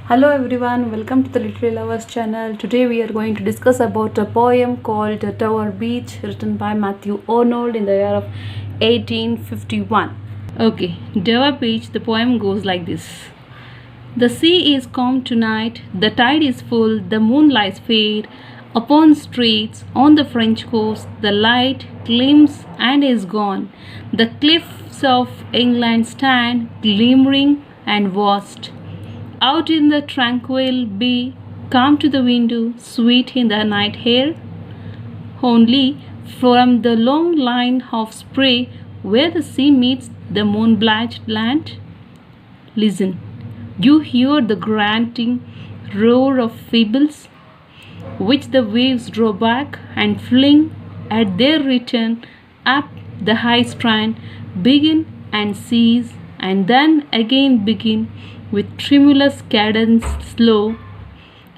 Hello everyone, welcome to the Literary Lovers channel. Today we are going to discuss about a poem called Tower Beach, written by Matthew Arnold in the year of 1851. Okay, Tower Beach, the poem goes like this. The sea is calm tonight, the tide is full, the moon lies fair. Upon streets on the French coast, the light gleams and is gone. The cliffs of England stand glimmering and vast. Out in the tranquil bay, calm to the window, sweet in the night air. Only from the long line of spray where the sea meets the moon-blanched land, listen, you hear the grunting roar of fables, which the waves draw back and fling at their return up the high strand, begin and cease, and then again begin with tremulous cadence slow,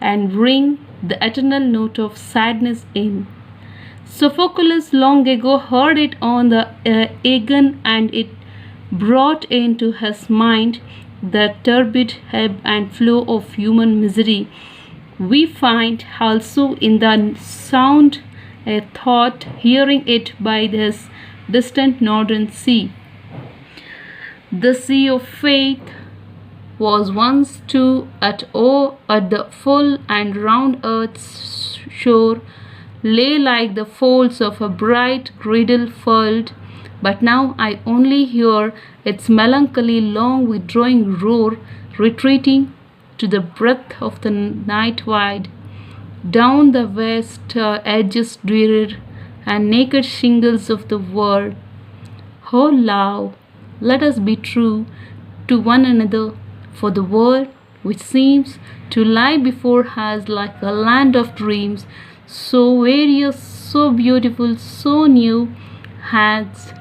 and ring the eternal note of sadness in. Sophocles long ago heard it on the Aegean, and it brought into his mind the turbid ebb and flow of human misery. We find also in the sound a thought, hearing it by this distant northern sea. The sea of faith was once too at the full, and round earth's shore lay like the folds of a bright girdle furled, but now I only hear its melancholy long withdrawing roar, retreating to the breath of the night wide, down the west edges drear and naked shingles of the world. Oh love, let us be true to one another, for the world which seems to lie before us like a land of dreams, so various, so beautiful, so new, has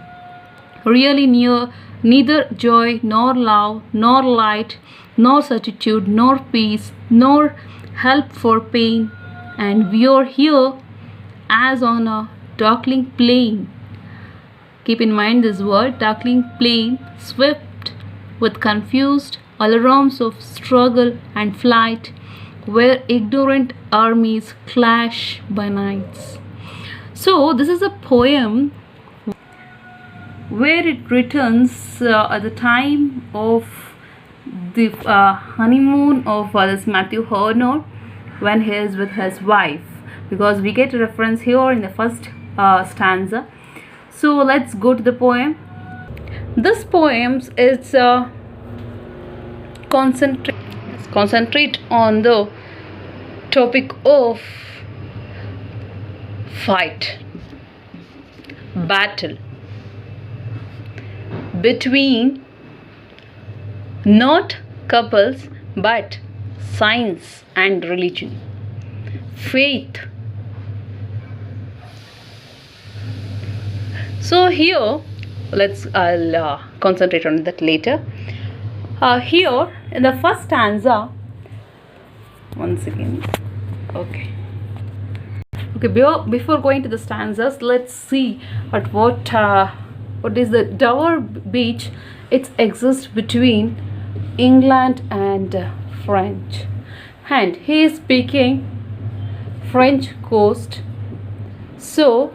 really neither joy nor love, nor light, nor certitude, nor peace, nor help for pain, and we are here as on a darkling plain. Keep in mind this word, darkling plain, swept with confused alarms of struggle and flight, where ignorant armies clash by nights. So this is a poem where it returns at the time of the honeymoon of this Matthew Arnold, when he is with his wife, because we get a reference here in the first stanza. So let's go to the poem. This poem is concentrate on the topic of fight, battle between not couples but science and religion, faith. So here I'll concentrate on that later. Here in the first stanza, once again, okay, before going to the stanzas, let's see at what is the Tower Beach. It exists between England and French, and he is speaking French coast, so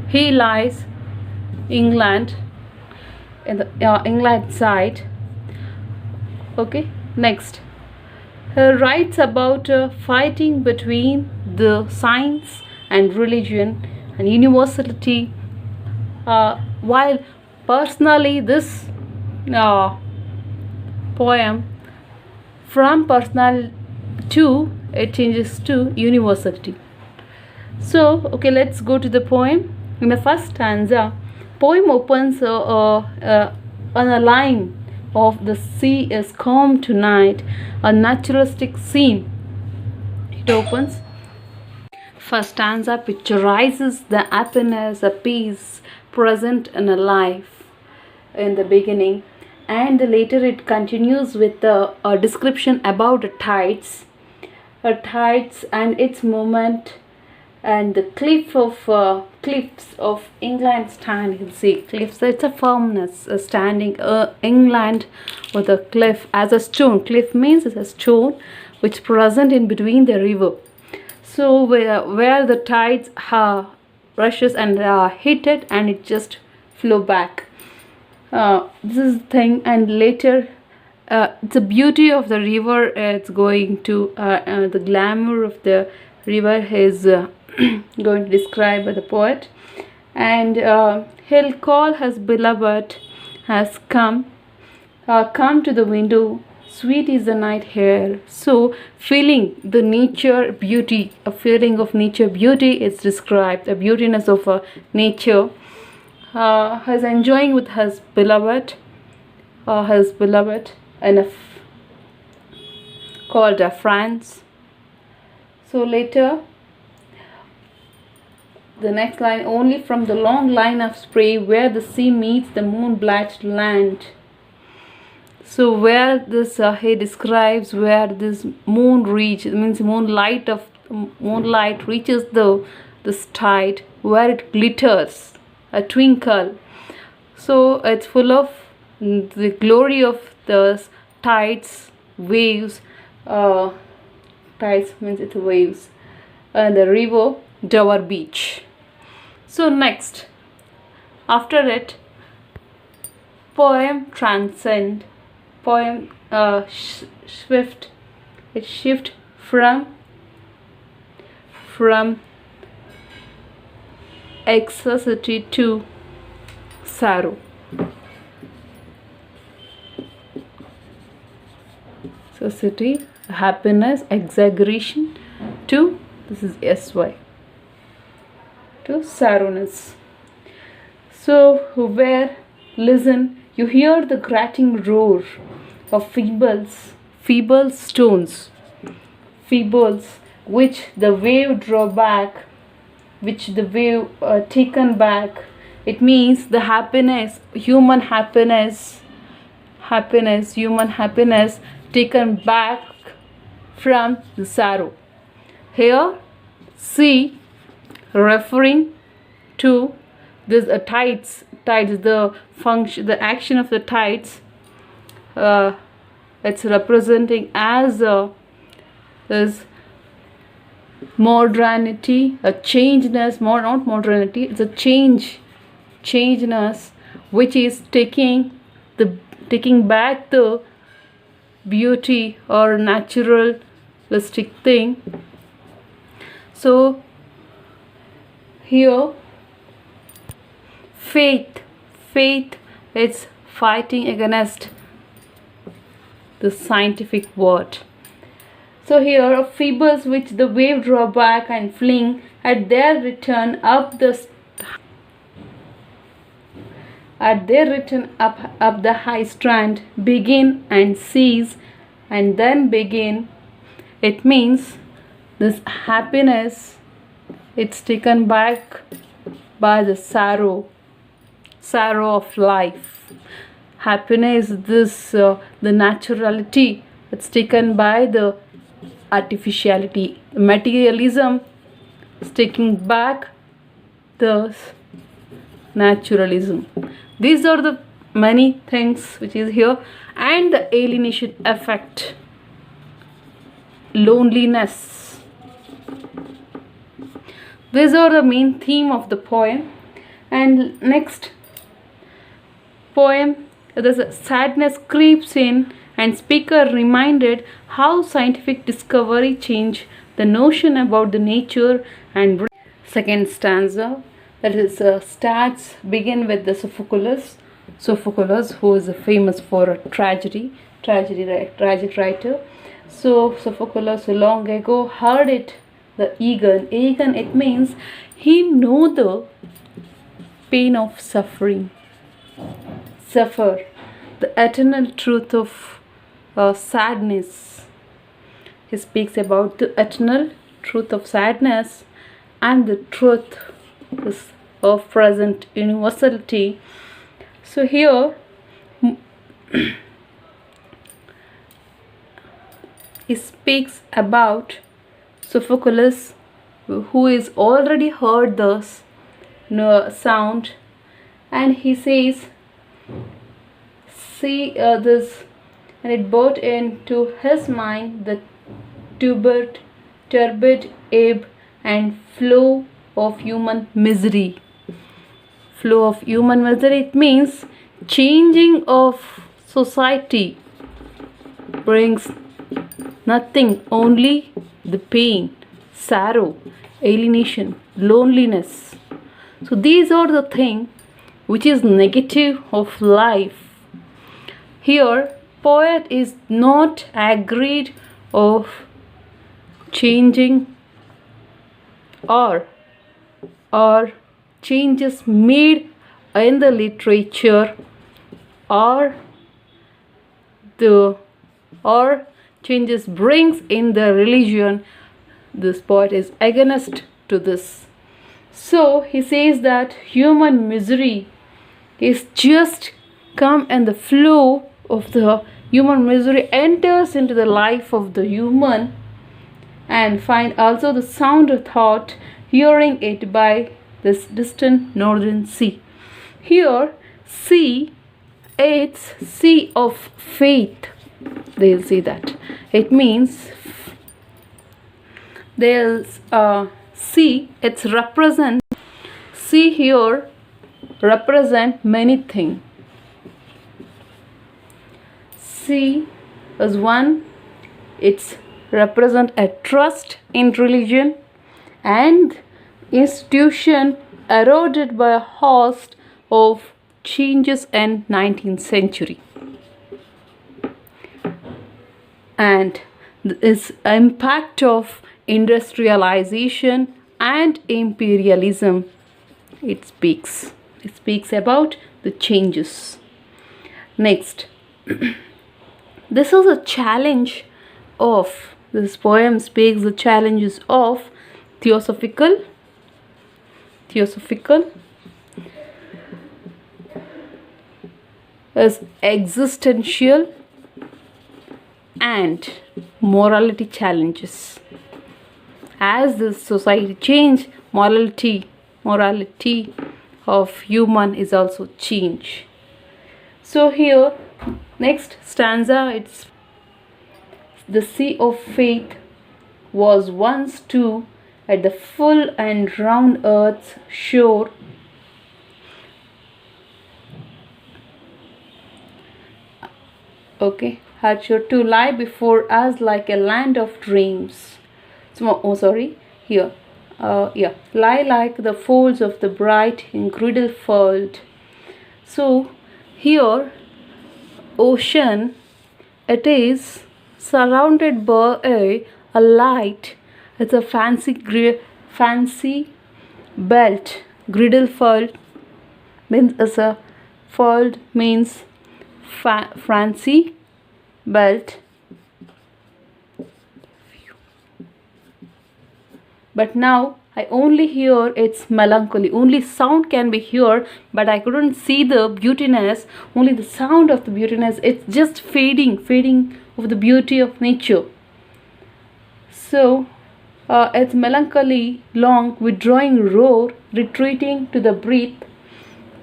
he lies England in the England side. Okay, next he writes about fighting between the science and religion and universality, while personally this poem from personal to it changes to universality. So okay, let's go to the poem. In the first stanza, poem opens on a line of the sea is calm tonight, a naturalistic scene. It opens. First stanza picturizes the happiness, a peace present in a life in the beginning, and later it continues with a description about the tides and its movement and the cliffs of England stand. You can see cliffs. It's a firmness, standing England with a cliff as a stone. Cliff means it's a stone which present in between the river. So where the tides rushes and hit it, and it just flow back. This is the thing, and later the beauty of the river, it's going to the glamour of the river is going to describe by the poet. And he'll call his beloved has come to the window, sweet is the night air. So feeling the nature beauty, a feeling of nature beauty is described, the beautiness of nature. He's enjoying with his beloved and called France. So later the next line, only from the long line of spray where the sea meets the moon-blanched land. So where this he describes where this moon means moonlight reaches this tide, where it glitters, a twinkle. So it's full of the glory of the tides, waves. Tides means it's waves, and the river Dover Beach. So next, after it, poem transcend. Poem shift from ecstasy to sorrow. So city, happiness, exaggeration to, this is sy, to sorrowness. So where, listen, you hear the grating roar of feeble stones, which the wave draw back, which the wave taken back. It means the human happiness, taken back from the sorrow. Here, see, referring to this tides, the function, the action of the tides. It's representing as this modernity, a changeness, not modernity, it's a changeness, which is taking back the beauty or naturalistic thing. So here, faith is fighting against the scientific word. So here, feebles which the wave draw back and fling at their return up the high strand, begin and cease and then begin. It means this happiness, it's taken back by the sorrow of life. Happiness, this the naturality, it's taken by the artificiality. Materialism is taking back the naturalism. These are the many things which is here. And the alienation effect, loneliness. These are the main theme of the poem. And next poem, the sadness creeps in and speaker reminded how scientific discovery changed the notion about the nature. And second stanza, that is starts begin with the Sophocles, who is famous for a tragic writer. So Sophocles long ago heard it, the Aegon, it means he know the pain of suffer, the eternal truth of sadness. He speaks about the eternal truth of sadness and the truth of present universality. So here he speaks about Sophocles who is already heard this sound, and he says, see this, and it brought into his mind the turbid ebb and flow of human misery. Flow of human misery, it means changing of society brings nothing, only the pain, sorrow, alienation, loneliness. So these are the things which is negative of life. Here poet is not agreed of changing or changes made in the literature or changes brings in the religion. This poet is against to this. So he says that human misery is just come, and the flow of the human misery enters into the life of the human, and find also the sound of thought, hearing it by this distant northern sea. Here sea, it's sea of faith. They'll see that it means they'll see, it's represent, see here represent many things. See as one, it's represent a trust in religion and institution eroded by a host of changes in 19th century. And this impact of industrialization and imperialism, it speaks about the changes. Next, this is a challenge of, this poem speaks the challenges of theosophical as existential and morality challenges. As the society change, morality of human is also change. So here next stanza, it's the sea of faith was once too at the full and round earth's shore, had sure to lie before us like a land of dreams. Lie like the folds of the bright girdle fold. So here ocean, it is surrounded by a light. It's a fancy belt. Girdle fold means as a fold means fancy belt. But now I only hear its melancholy. Only sound can be heard, but I couldn't see the beautiness. Only the sound of the beautiness. It's just fading of the beauty of nature. So its melancholy long withdrawing roar, retreating to the breath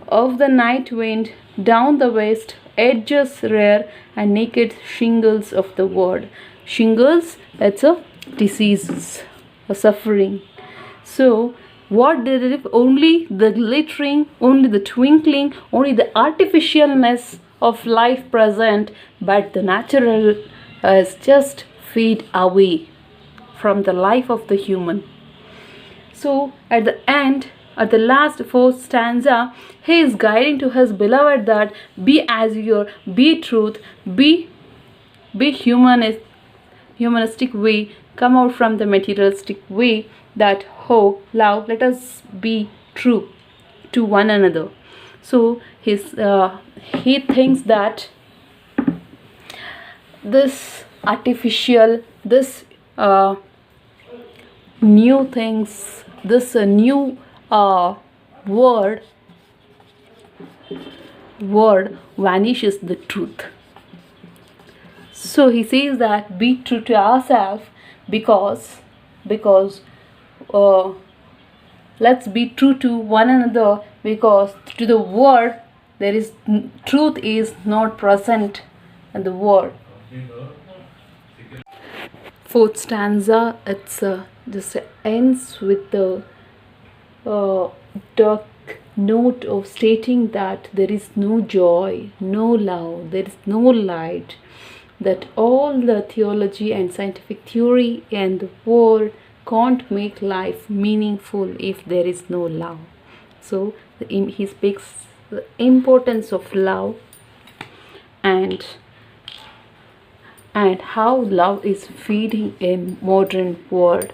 of the night wind down the west, edges rare and naked shingles of the world. Shingles, that's a disease, a suffering. So what did it? Only the glittering, only the twinkling, only the artificialness of life present, but the natural is just fade away from the life of the human. So at the end, at the last fourth stanza, he is guiding to his beloved that be azure, be truth, be humanistic way, come out from the materialistic way, that love, let us be true to one another. So he thinks that this artificial, this new things, this new word vanishes the truth. So he says that be true to ourselves, because let's be true to one another, because to the world there is truth is not present in the world. Fourth stanza, it's just ends with the dark note of stating that there is no joy, no love, there is no light, that all the theology and scientific theory and the world can't make life meaningful if there is no love. So he speaks the importance of love and how love is feeding a modern world.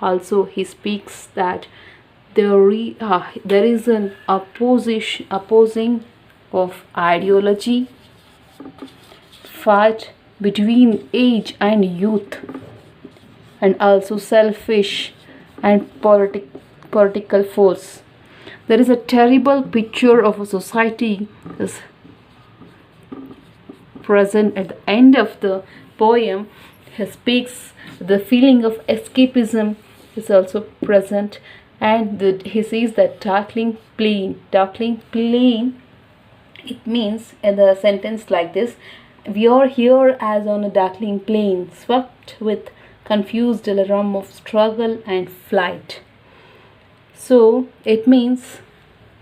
Also, he speaks that there is an opposing of ideology, fight between age and youth, and also selfish and political force. There is a terrible picture of a society is present at the end of the poem. He speaks the feeling of escapism is also present, and he says that darkling plain, it means in the sentence like this: we are here as on a darkling plain, swept with confused alarm of struggle and flight. So it means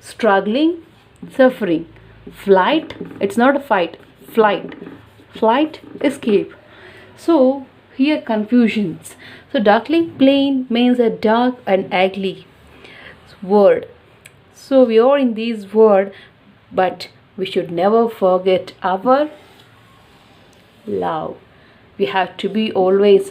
struggling, suffering, flight, it's not a fight, flight, escape. So here confusions. So darkling plain means a dark and ugly world. So we are in this world, but we should never forget our love. We have to be always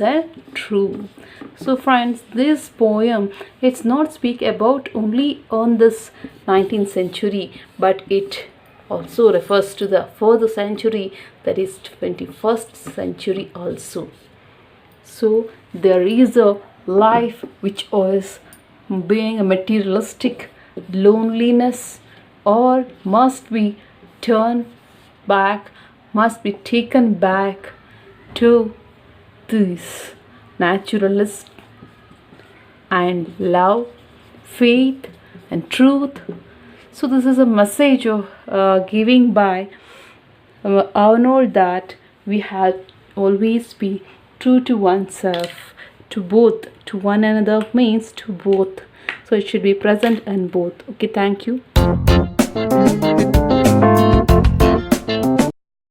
true. So friends, this poem, it's not speak about only on this 19th century, but it also refers to the further century, that is 21st century also. So there is a life which is being a materialistic loneliness, or must be turned back, must be taken back to this naturalist and love, faith and truth. So this is a message of giving by Arnold, that we have always be true to oneself, to both, to one another means to both. So it should be present in both. Okay, thank you.